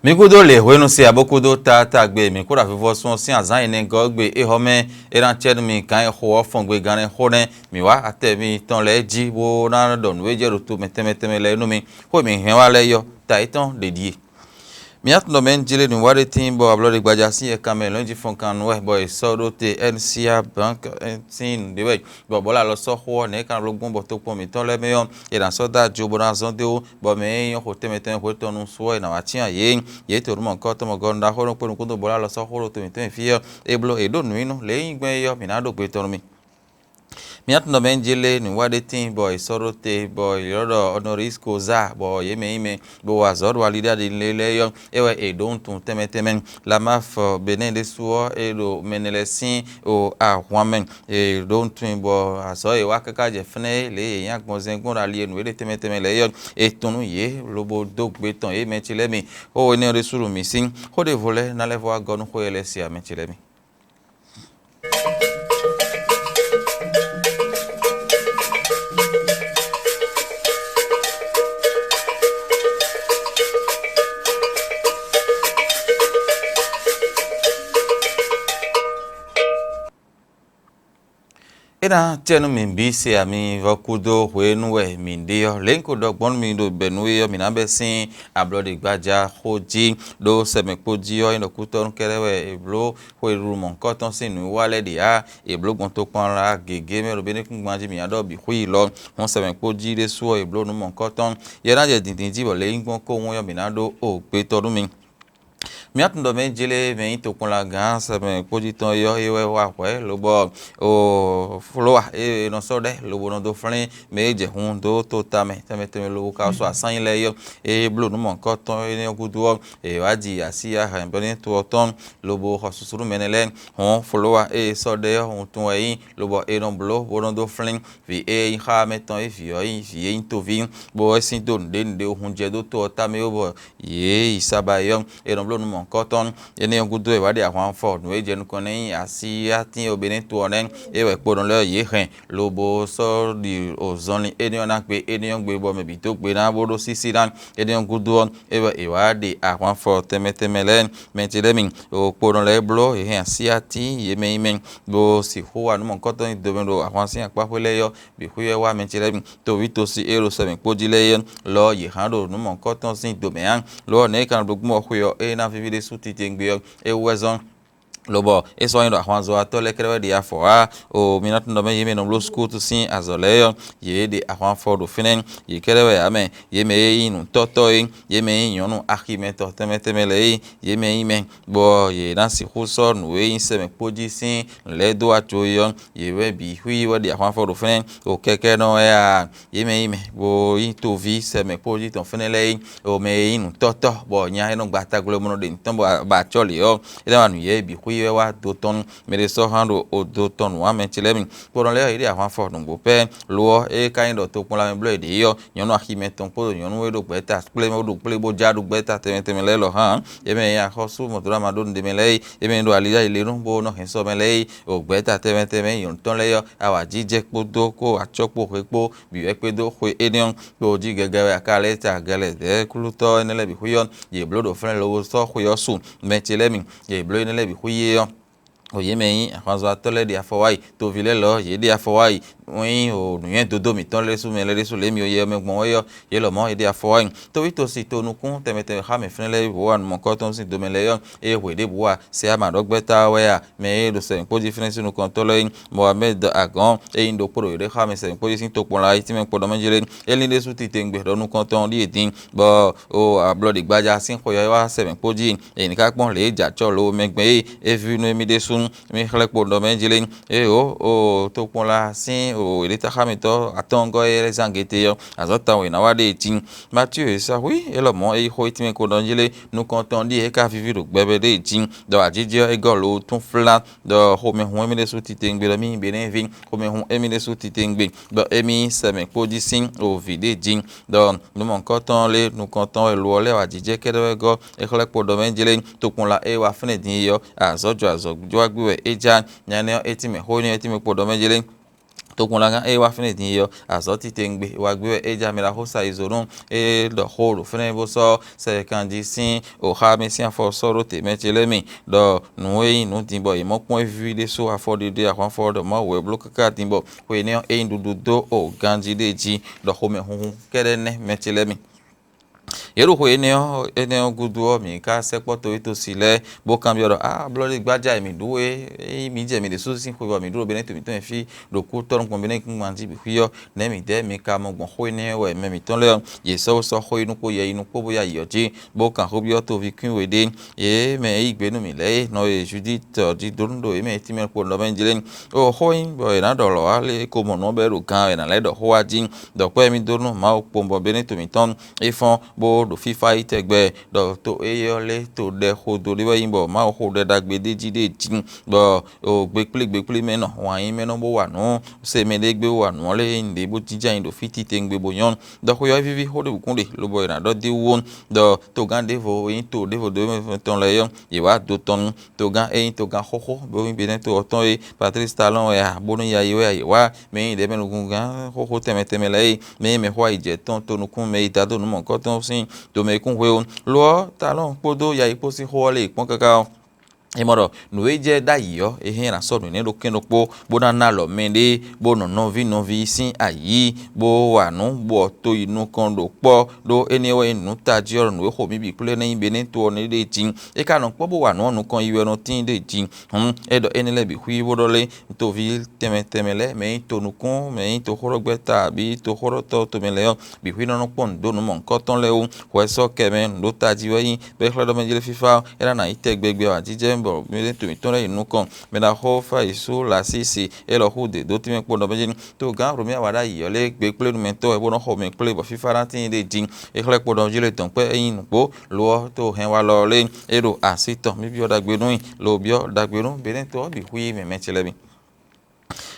Mikudo le wenu si abokudo ta gbe mi kura fifo sun si azan ene go gbe e home eran chen mi kan ho fon gbe gan hone mi wa ate mi ton le ji bo na don we je rutu meteme le nu mi ho mi hen wa le yo ta iton dedie mi atno men jile ni wari timbo ablo de gbaja si e kamel lonji fon kan we boy so do te NCA bank tin de we bo bola lo so ho ne kan lo gbon bo to pon mi ton le me yon e dan so da jo bo na zon de o bo me yon ho teme ho to nu so e na wa tian ye to mo ko to mo gonda ho no pe nu ko do bola lo so ho to mi ten fi e blo e do nu inu le yin gben yo mi na do pe to mi mi atno men jile ni wade tin boy soro te boy yodo honoris causa boy yeme bo wazor walida de lele yo ewe e don tun temen la maf benen de suo e do menelesin o a hwamen e don tun bo aso e wakaka je fne le yan gbonzen gun ali enu le temen le yo e tunu ye lobo do gbe ton e metile mi o ni resuru mi sin ho de vole na levo agonu ho ele si a metile mi. Ena tienu min bise ami vokudo hwenuwe min dio lenko do gbon mi do benuwe mi na besin ablode gbaja hoji do semepoji yo ino kuton kerewe eblo hweru mon koton sinu wale dia eblo gon to pon la gege me ro bene kun gbanji mi ado bi hui lo won semepoji de so eblo no mon koton yera je dindin ji bo le ngbon ko won yo mi na do o pe todun mi mi atundo me jele me to kon la gan sa me pojiton yo ewe wa we lobo o floa e no so de lobo no do flin me je hun do to tame lo ka so asan ile yo e blo no mon koton e gudu e waji asia ha mbeni to ton lobo hosusuru menele hon floa e so de hun tun e lobo e no blo bo no do flin vi e ha meton e vi to vi bo e sin don de hun je do to tame obo ye isabayo e no blo no koton ene ngudo e wadi ahwan ford no eje nko nen asi atin obìnrin to onen e we podon le ye hen lobo so di ozoni ene ona pe ene ngbe bo me bi to pe na bodo sisi dan ene ngudo e we e wadi ahwan ford temetele mentile min o podon le blo e hen asi atin ye men bo si ho wa no koton do mendo ahwan sin apa pele yo bi huye wa mentile min to wi to si ero se min pojile yen lo ye hando no koton sin do me an lo ne kan do mo huyo e na de suti tengbe e wezon lobo eso ndo ahwanzo atole krewe dia fo o minatu ndo me yeme no lo school to sin azoleyo ye de ahwan fo do finen ye krewe ame yeme inu toto yeme yonu achimeto temetemele yeme bo ye nansi huso no we inseme pojisin le do atoyon ye we bi hui we de ahwan fo do finen o keke no ya yeme bo ito vi seme poji ton fenele o me inu toto bo nya no gbata glo mo de ntombo ba choli yo ida manu ye bi hui wa do ton mere so hando o do ton wa mentilemi poron le ide àwọn fo dun bo pe lo e kind of to pon la me blade yo yonu ahime ton po yonu we do gbeta play mo do play bo jadu gbeta teme le lo han e me ya khosu mo dura ma do de mele e me do alida ile run bo no hen so mele o gbeta teme yon ton le yo awa jije podo ko achopo pepo bi we pe do ko enion do ji gege akale ta gele de kuluto enele bi huyon ye blodo fren lo so huyo su mentilemi ye blo enele bi huye oye meyin akwanzo atole di afowai to vile lo ye di afowai win o nuyen dodo mi ton le su me le su le mi oye me gbon yo ye lo mo ye di afowai to wi to si to nukun temete ha me fenle bo an mo ko ton si do me le yo e we de bo se ama dogbeta we a me do se poji fenle su nukun to le Mohammed agon e indo pro de ha me se poji sin to pon la ti me podo menjele elin de su ti tengbe do nukun ton di edin bo o ablo de gbaja sin ko yo wa se me poji e ni ka pon le ja cho lo me gbe e vu no mi de su mi khlek podo menjele e o to pon la sin o ele ta khamito atongo ele zangete yo azota we na wade tin Mathieu esa oui elo mo e ho itime ko donjele nu konton di e ka vivi ro gbebe de tin do ajije e golo tun flat do ho me hu emile su titengbe mi benevin ho me hu emile su titengbe do emi seme podi sin o vide jin do nu mon konton le nu konton e lo le ajije kedo go e khlek podo menjele to kun la e wa fene din yo azojo agbe eja nyane etime ho ni etime podo menjele tokunlaga wa fene din yo azoti tengbe wa gbe eja mera hosa izorun do holo fene bo so se kanji sin o ha me sin afo soro te mechelemi do nuwe nu timbo imo pon vide so afo de akwan for do mo we block ka timbo we ne e ndudu do o ganji deji do home hun kere ne mechelemi yero ho eneo gudu mi ka sepo to ito sile bo cambio bloody gbaja mi duwe mi je mi de so sin ho mi duro bene to mi ton fi do ku torun kon bene kun manji bi huyo ne mi de mi ka mo gbon ho ne we me mi ton le ye so ho inu po ye inu po boya yoji bo kan ho bio to vi kun we de ye me igbenu mi le no e Judith di dondo e me ti me po no benjelen o ho in bo na do lo ale ko mo no be ru kan e na le do ho ajin do pe mi donu ma o po bo bene to mi ton e fon bo do FIFA itegbe do to eyole to de hodo liwe yimbo ma ho de dagbe deji de jin bo o gbe me no wan yin me no bo wa no se me de gbe wa no le nde bo jija yin do fiti tengbe bo yon do ko yo vivi ho de bukunde lo bo ina do de won do to gan de vo yin to de vo do me ton le yon ye wa do ton to gan e to gan ho bo yin be ne to ton e Patrice Talon e bo no ya ye wa me de me no gan ho teme le me ho ije ton to no kun me ita do no mo ko ton sin to me kun we lo talon podo ya ipo si ho le pon kaka imoro nuwe je da yo ehin na so ni lo kin po bona na lo mende bo no vi sin ayi bo wa nu bo to inu kan do po do anyway nu ta ji oro nuwe ho mi bi kule na yin be ni to ni de tin e ka no po bo wa nu kan iwe no tin de tin e do enile bi hui bo do le to vi temele me to nu kun me to horo gbeta bi to horo to me le bi hui no pon do nu mon ko ton le o ho so ke me do ta ji we yin be hlo me je FIFA era na itegbegbe wa jije bo mi to mi ton le nu kan me na ho fa isu la sisi e lo hu de do ti me po no be to gan ro mi awada yi le gbe ple nu me to e bo no ho me ple bo FIFA ran tin de jin e kle po do jile ton pe yin nu po lo to hen wa lo le e ro asiton mi bi o dagbe nu lo bi o dagbe nu be ne to bi hui me chele bi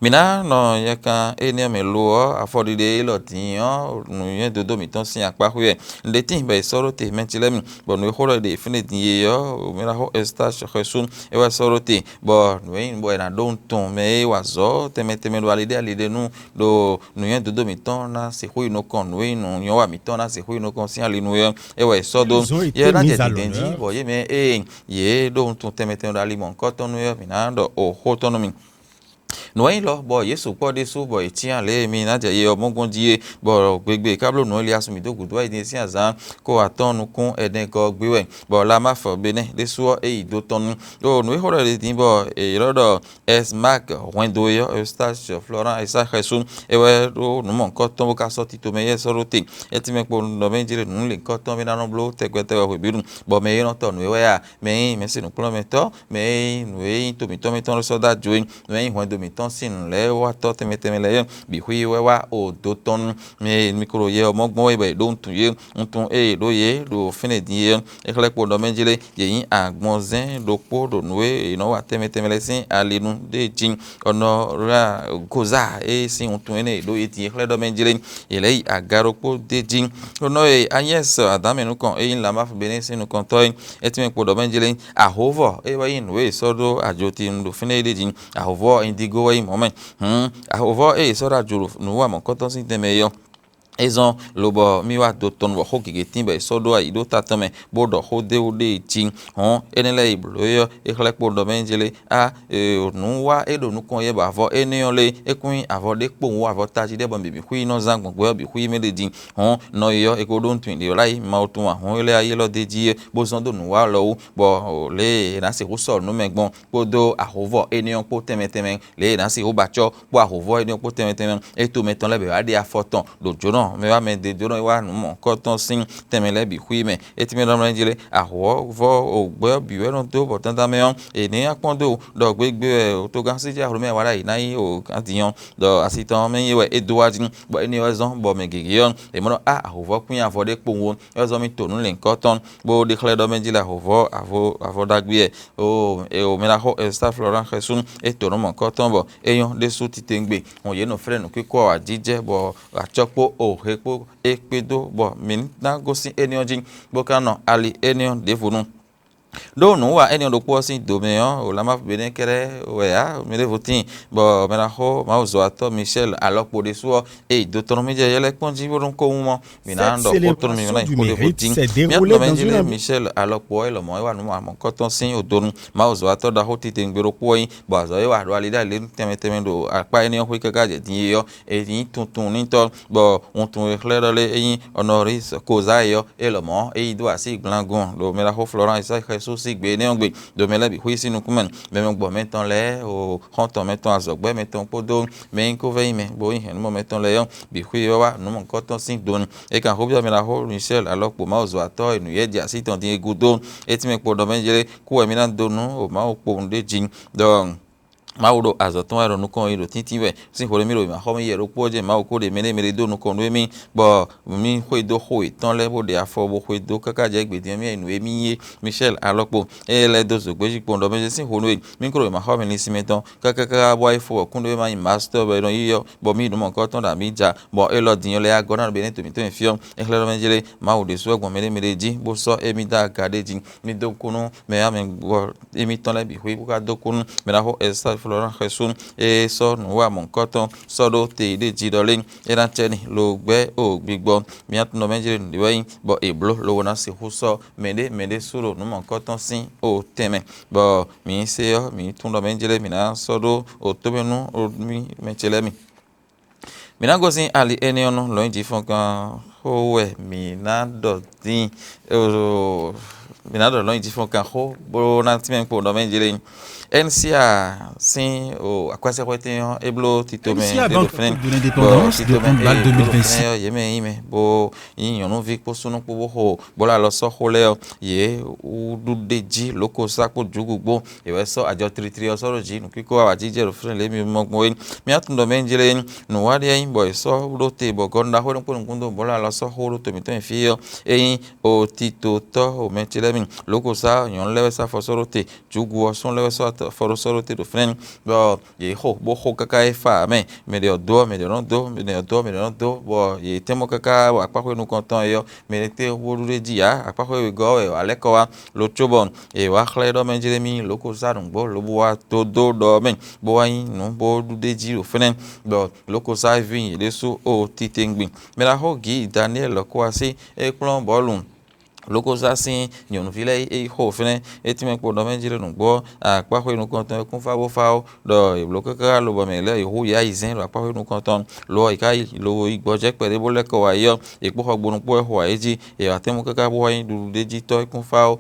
mina no yaka ene me lo afodide lo tiyan nu yen dodo mi ton sin apa huye nde tin be soro te mentile mi bo nu holo de fine din yo mi la ho stage resun e wa soro te bo nu yin bo na don ton me wa zo teme do alide nu do nu yen dodo mi ton na se hu no kon nu yin nu yo wa mi ton na se hu no kon sin ali nu yo e wa so do ye na je denji bo ye me ye don ton teme do ali mon ko ton nu yo mina do o ho ton mi no yin lo bo yesu po de so bo itian le mi na je ye omogun die bo gbegbe kablo no ile asumi dogu do ide si azan ko atonu kun eden ko gbewe bo la ma fo bene de so e do tonu o no ho re tin bo e rodo es mark wendo yo stage Florent Isa Jesus e we do no mon ko ton ka so ti to me ye so rote e ti me po no me jire nu le ko ton mi na no blo tegbete we bi bo me no ton we ya me se no plo me to me no e to mi ton so da join me wendo mi ton sin le wa to teme le bi hui we wa o do ton me micro ye omogbon we be don tun ye ntun e do ye do fine din ye e kle po do menjile ye yin agbon zen do po do nuwe e no wa teme le sin alinu de jin ono ra goza e sin ntun ene do ye tin kle do menjile e le agaro po de jin ono e Agnes Adame nu kon e yin la ma fu bene sin nu kon to e ti me po do menjile ahovo e wa yin we so do ajoti ndo fine de jin ahovo indigo we moment ahovo e so da juru nu wa mo ko ton sin teme yo ezon lobo mi wa do ton wo ho gege timbe so do ai do tatame bodo ho de o de tin enele iblo yo e kle po do menjele nu wa e do nu kon ye ba vo eniyan le e kun avo de po wo avo taji de bon bibi hui no zan gbon bi hui me de din no yo e ko don twin de lai ma o tun ahun ile aye lo de ji bo zon do nu wa lo bo le na se ko so nu megbon podo ahovo eniyan po teme le na se o ba cho po ahovo eniyan po teme e to meton le be wa de afoton do me va me de joro wa nu mo ko ton sin temele bi hui me eti me do mjile aho vo ogbe bi we ron to botan ta me on e ni apon do gbegbe to gan si ja ro me wa rai na yi o atiyan do asitan me yi we edo wa jin bo eni o zon bo me gege yon e mo aho vo kun avo de powo e zo mi to nu le nkan ton bo declare do mjile avo dagbe o me la ho staff Florent Jesus e to no mo ko ton bo eyan de su ti tengbe won ye no fre nu kiko ajije bo achopo hepo ekpedo bo min na gosi enion jin bokano ali enion devonu do no wa eni do po sin do me o la ma bene kere o ya me le votin bo me la ho ma zo ato Michel alors pour des soir et d'autres me je le ponji bo ko mo mina Cette ndo ko to mi célébration na du ko de mérite votin s'est mi déroulée atno me dans je une le ambiance. Michel alors pour le mo wa no ma ko ton sin o don ma zo ato da ho ti te ngbero ko yin bo zo wa do ali da le teme teme do apa eni o ko ka je tin yo e tin tuntun ni to bo on tun clair le yin honoris causa yo e le mo e do asi glangon do me la ho Florent Isa Jesus si gbe ni ogbe do me la bi hui sinu kumen me mo gbo meton le o honton meton azogbe meton podo me ko ve me bo yin mo meton le yo bi hui wa no mo ko ton sin don e kan ho bi me la ho Michel alors po ma ozo ato enu ye di asi ton din egudo e ti me po do me jere ku e mi na donu o ma o po nde jin do mawudo azoton ero nukon iro tintin we sin hore mi ro ma ho mi yero poje ma o ko de mere do nukon we mi bo mi ho do ho itan le bo de afo bo ho do kaka je gbe mi enu emi ye Michel alopo e le do zo gbeji pondo me sin ho no mi kro ma ho mi ni simeton kaka bo ifo kun do ma master be no yiyo bo mi do mo ko ton da mi ja bo e lo din le agona be ni to mi to fiom e hlero me jere ma o de so egbon mere ji bo so emi da gade ji mi do kunu me ya me bo emi ton le bi hui bu ka do kunu me la ho esa Florent Jesus e so no wa mon koton so do te de jidolin e na cheni lo gbe o gbigbo mi at no menjire ndi weyin bo e blo lo na si huso mede suro no mon koton sin o teme bo mi se yo mi tun do menjire mi na so do o tobenu o mi mechele mi na gosin ali eni ono lo nji fon kan ho we mi na do tin o mi na do lo nji fon kan ho bo na ti men po do menjire NCA sin o akwase kwete yo eblo titome NCA de Banque fenen de l'Indépendance de Rondebal 2026. yeme bo yin no vi po sunu po ho bola lo so ho le ye u du deji loko sa po jugugbo e we so ajo 33 so roji nu kiko wa jije ro fren le mi mo mo mi atun do menjele nu wa de yin boy so ro te bo gonda ho po ngundo bola lo so ho ro to mi to fi yo e o tito to o menjele mi loko sa yon le sa fo so ro te jugu o son le so foro soro te do fren bo ye ho bo ho kaka e fa me de odo me de no do me de odo me de no do bo ye temo kaka wa pa ko nu konton yo me te wo re ji ya apa ko we go e ale ko wa lo chobon e wa khle do me jeremi lo ko sa dun bo lo bo wa to do men bo wa yin no bo du de ji ro fren bo lo ko sa vin le so o ti tengbin me la ho gi Daniel ko asi e klon bolun loko sa sin nyonu vile e ho fene etime po do menjire nu gbo apa ho nu konton kun fa bo fa o do e bloko ka lo bo mele e ho ya izen apa ho nu konton lo e kai lo igbo je pere bo le ko wa yo e po ho gbonu po ho eji e atemu kaka bo yin du deji to kun fa o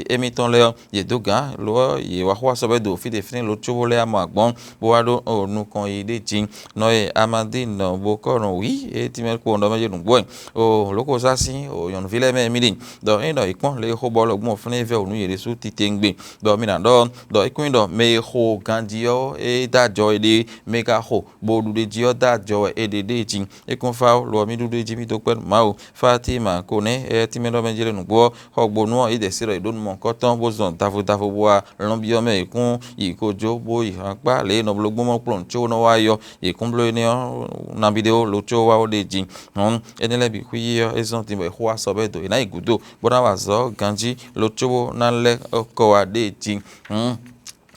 emi ton le ye do gan lo ye wa ho so be do fi de fene lo chobo le ama gbon bo wa do nu kon e de jin no e amadi no bo ko no wi etime po do menjire nu gbo o loko sa sin o nyonu vile me mi do ino ikon le ho bolo gbon fun eve onu yere su titengbe do mi na do ikun do me ho gandio e dajo ede mega ho bo du de jio dajo e de jin ikun fa lo mi du de ji mi to pe ma o Fatima kone e ti me do menjere nu gbo ho gbonu e de siro idon mo koton bo zon tafo bo lon bi o me ikun ikojo bo ihan pa le no blogbo mo plon cho no wa yo ikun blo ni na video lo cho wa o de jin enele bi hui yo ezon ti be ho aso be do ina igudo bona wazo ganji lo chobo na le ko wa de ji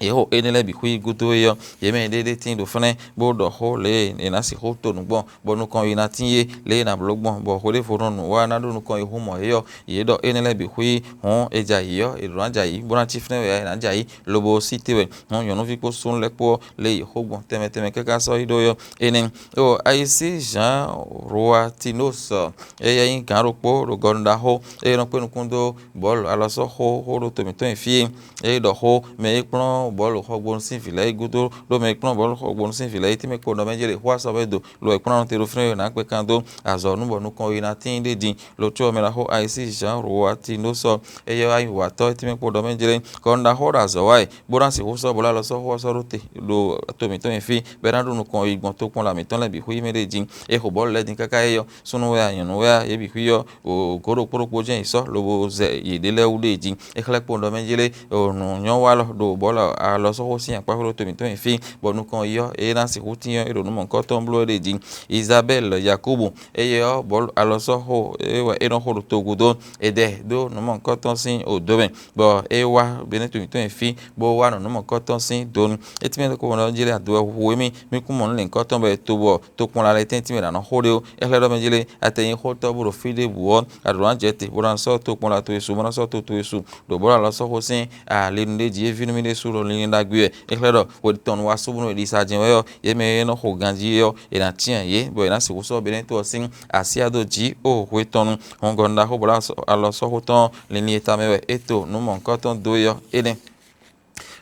yeho enele bi hui gudo yo yeme de tin do fene bo do ho le na si ho to nugbon bo nu kan ina tin ye le na blogbon bo ho le foron nu wa na do nu kan ihu mo yo ye do enele bi hui hon eja yo irun aja yi bona chief ne we na aja yi lobo city we hon yo no fi po sun le po le ho gbon teme kaka so ido yo enen o aisi Jean Roa Tinoso e yin kan ro po ro gonda ho e no pe nu kundo bol ala so ho ro to mi to fi e do ho me ikpon bolu hogbon sin file igudo do me ikpon bolu hogbon sin file ti me ko do menjere hwa so bedo lo ikpon te ro fre na pe kan do azo nu bo nu kon ina tin de din lo cho me la ho IC Jean Roa Tinoso e yo ai wa to ti me ko do menjere ko nda ho ra zo wai boran si ho so bola lo so ho so rote lo to mi to fi berando nu kon igbon to pon la mi ton le bi hui me de din e ho bol le din kaka e yo sunu we ayan we e bi hui yo o goro poropo je so lo bo ze ye de le u de din e khle pon do menjere o nu nyon wa lo do bola alo so ho si apa ho to mi to fi bo nu kan yo e na si huti yo ero nu mo nkan to mblo de ji Isabel Yakubu yo bo alo so ho e wa e no ho to gudo e de do nu mo nkan to si o do ben bo e wa be ne to mi to fi bo wa nu mo nkan to si do e ti me ko no jile adu ho mi ku mo le nkan to be to bo to pon la le ten ti me na no ho de o e le do me jile ateyin ho to bo fi de bu adu an jete bo ran so to pon la to esu mo na so to esu do bo la so ho si a le nde ji e vi nu mi de su lo le nda gbe e le do wo ton wa su bu no di sa jin yo ye me no ho ganji yo e na tian ye bo e na se wo so be ne to sin asia do ji o ho ton on gonda ho bo la alo so ho ton le ni eta me eto nu mo nkan ton do yo ene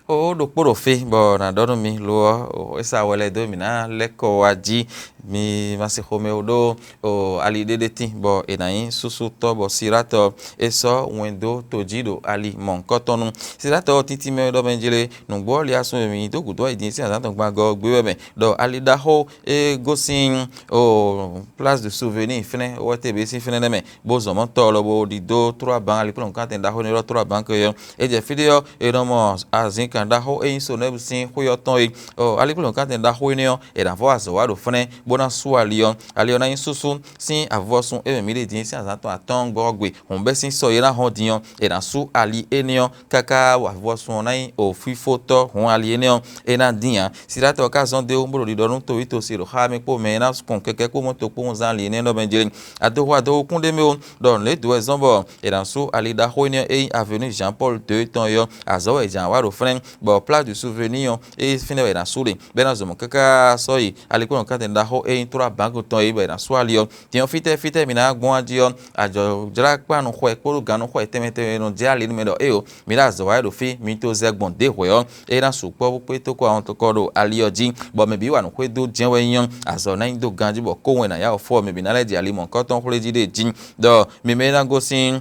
o do kporo fe bo na do mi lo esa wele do mi na leko waji mi masi home odo o ali dede tin bo enayin susu to bo sirato eso wendo tojido ali monkotonu sirato titi me do benjele nu gbo li asun mi to gudo idin si atan gba go gbe me do ali daho e gosin o place de souvenir fene o tebe si fene me bo zo mo to lo bo di do 3 ban ali plon kan ten daho ni ro 3 ban ko yo e je video e no mo azin kan daho e so ne sin ho yo ton e o ali plon kan ten daho ni yo e da vo aso wa do fene bona su alion na insusu sin avosun e mi le din sin azaton aton gbogbe on be sin so yera hon dion e na su ali enion kaka wa avosun na o fifo to hon ali enion e na dian sirato occasion de o mboro di dorun to ito siro ha mi po me na kon keke ko mo to po zan ali enion do benjere ado kunde me o don le do example e na su ali da ho enion e avenue Jean Paul II ton yo azo e jan wa ro fren bo place du souvenir e fine e na su le be na zo mo kaka so yi ali ko kan da ho e tura banko ton ibe na swalio ti on fite mi na gbon adio ajo jra pa no ho e poro ganu ho e temete no je ali mi do e o mi la zo wa do fi mi to ze gbon de ho yo e na su po pe to ko awon to ko do ali oji bo me bi wa no ho do jen we yan azo na do ganji bo ko we na ya o fo me bi na le di ali mo nkan ton ho le ji de jin do mi me na go sin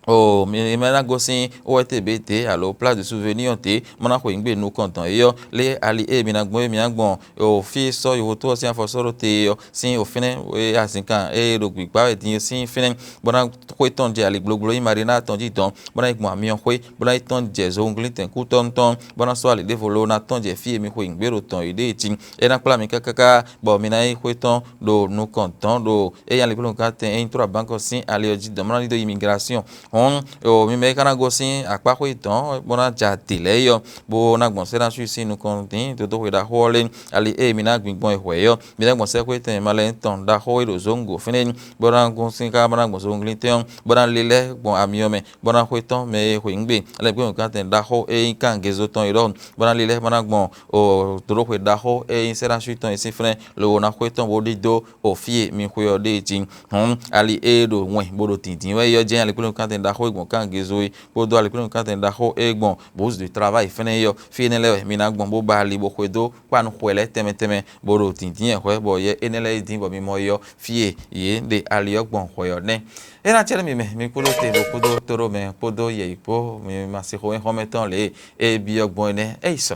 o mi mena gosin o etbt alo place de souvenir te mona ko ingbe nu kontan yo le ali e mi na gbon o fi so yo to si afo soro te yo sin o fine e asinkan e ro gbigba e din sin fine bona ko ton je ali gloglo i marina ton ji don bona igbon ami on ko bona ton je zo ngliten ku ton bona so ali de volo na ton je fi mi ko ingbe ro ton ide ti e na pla mi kakaka bo mi na ko ton do nu kontan do e yan le plon ka ten e tura banko sin ali oji don mona ni do immigration on o mi me kana go sin apa ko iton bona ja tile yo bo na gbon se na su sin nu kontin to we da hole ali e mi na gbon e yo mi na gbon se ko ten male ton da ho ro zongo fine bona go sin ka bona gbon zongo ten bona lele gbon ami me bona ko iton me ho ingbe ale gbon kan ten da ho e kan gezo ton iro bona lele bona gbon o to we da ho e se na su ton e sin fine lo na ko iton bo di do o fie mi ko yo de tin ali e do wen bo do tin we yo je ale gbon kan ten da ho egbon kan gezoi bo do ale kun kan ten da ho egbon bouse de travail fene yo fine le mi na gbon bo ba li bo kwedo kwa nu kwele teme bo ro tintin e ho bo ye enele din bo mi mo yo fie ye de ali ogbon ho yo ne e na chere mi kulo te bo kudo toro me podo ye ipo mi ma se ho en ho meton le e bi ogbon ne e so